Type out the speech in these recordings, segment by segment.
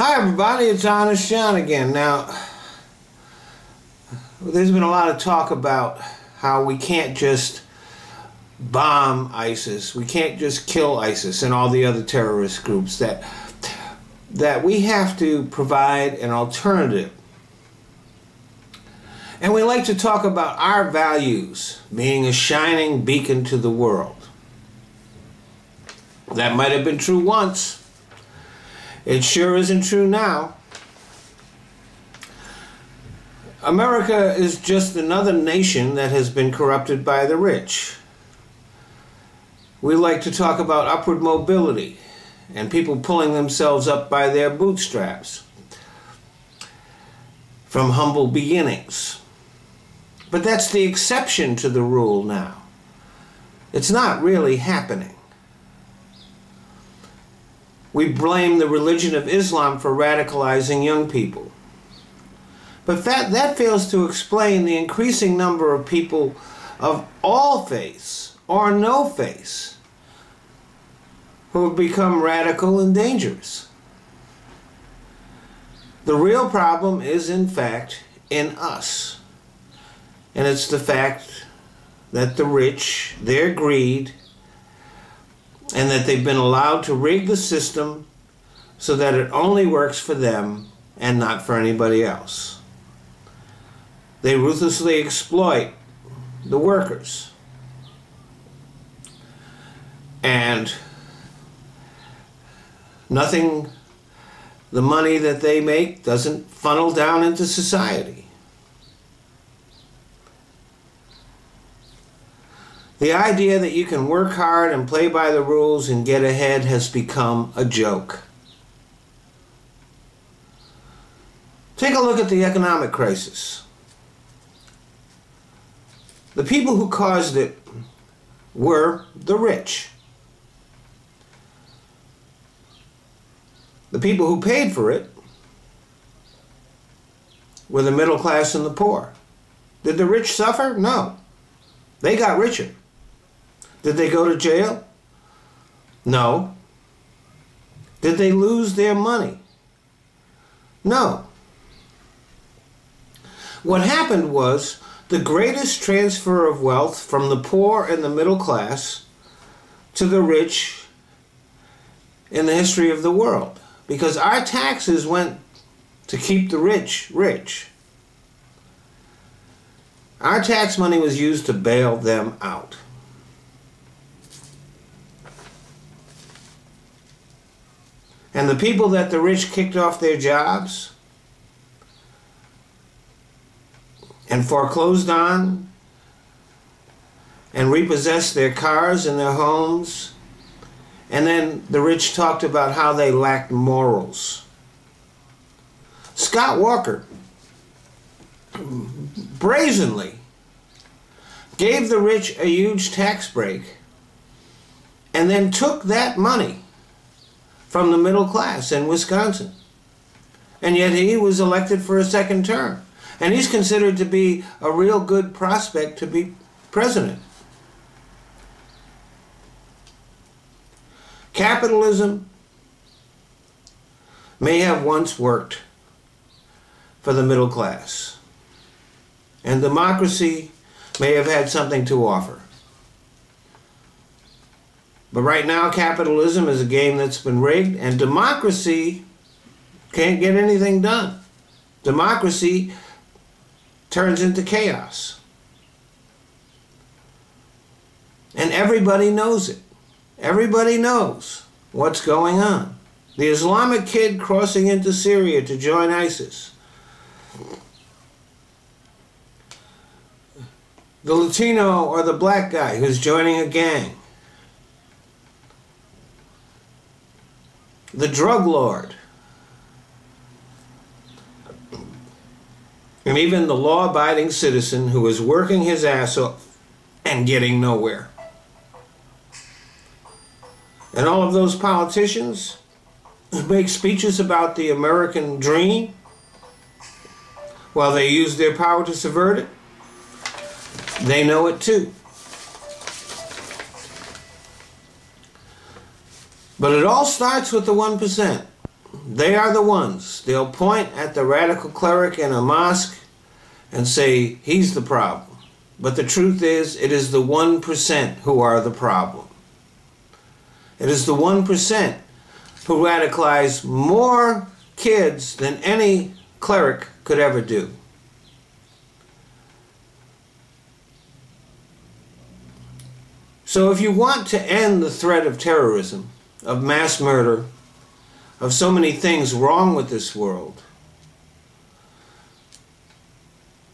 Hi everybody, it's Honest John again. Now, there's been a lot of talk about how we can't just bomb ISIS, we can't just kill ISIS and all the other terrorist groups, that we have to provide an alternative. And we like to talk about our values being a shining beacon to the world. That might have been true once. It sure isn't true now. America is just another nation that has been corrupted by the rich. We like to talk about upward mobility and people pulling themselves up by their bootstraps from humble beginnings. But that's the exception to the rule now. It's not really happening. We blame the religion of Islam for radicalizing young people. But that fails to explain the increasing number of people of all faiths or no faiths who have become radical and dangerous. The real problem is, in fact, in us. And it's the fact that the rich, their greed, and that they've been allowed to rig the system so that it only works for them and not for anybody else. They ruthlessly exploit the workers. And the money that they make doesn't funnel down into society. The idea that you can work hard and play by the rules and get ahead has become a joke. Take a look at the economic crisis. The people who caused it were the rich. The people who paid for it were the middle class and the poor. Did the rich suffer? No. They got richer. Did they go to jail? No. Did they lose their money? No. What happened was the greatest transfer of wealth from the poor and the middle class to the rich in the history of the world. Because our taxes went to keep the rich rich. Our tax money was used to bail them out. And the people that the rich kicked off their jobs and foreclosed on and repossessed their cars and their homes, and then the rich talked about how they lacked morals. Scott Walker brazenly gave the rich a huge tax break and then took that money from the middle class in Wisconsin. And yet he was elected for a second term. And he's considered to be a real good prospect to be president. Capitalism may have once worked for the middle class. And democracy may have had something to offer. But right now, capitalism is a game that's been rigged, and democracy can't get anything done. Democracy turns into chaos. And everybody knows it. Everybody knows what's going on. The Islamic kid crossing into Syria to join ISIS. The Latino or the black guy who's joining a gang. The drug lord, and even the law-abiding citizen who is working his ass off and getting nowhere. And all of those politicians who make speeches about the American dream while they use their power to subvert it, they know it too. But it all starts with the 1%. they are the ones. They'll point at the radical cleric in a mosque and say he's the problem. But the truth is, it is the 1% who are the problem. It is the 1% who radicalize more kids than any cleric could ever do. So if you want to end the threat of terrorism, of mass murder, of so many things wrong with this world,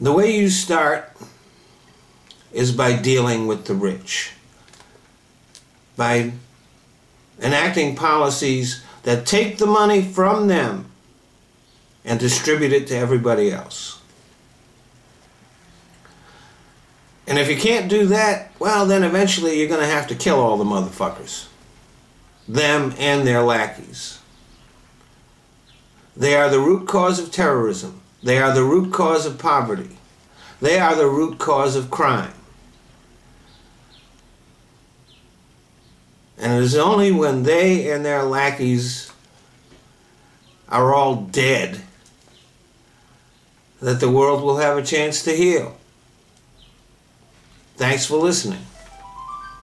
the way you start is by dealing with the rich, by enacting policies that take the money from them and distribute it to everybody else. And if you can't do that, well, then eventually you're going to have to kill all the motherfuckers, them and their lackeys. They are the root cause of terrorism. They are the root cause of poverty. They are the root cause of crime. And it is only when they and their lackeys are all dead that the world will have a chance to heal. Thanks for listening.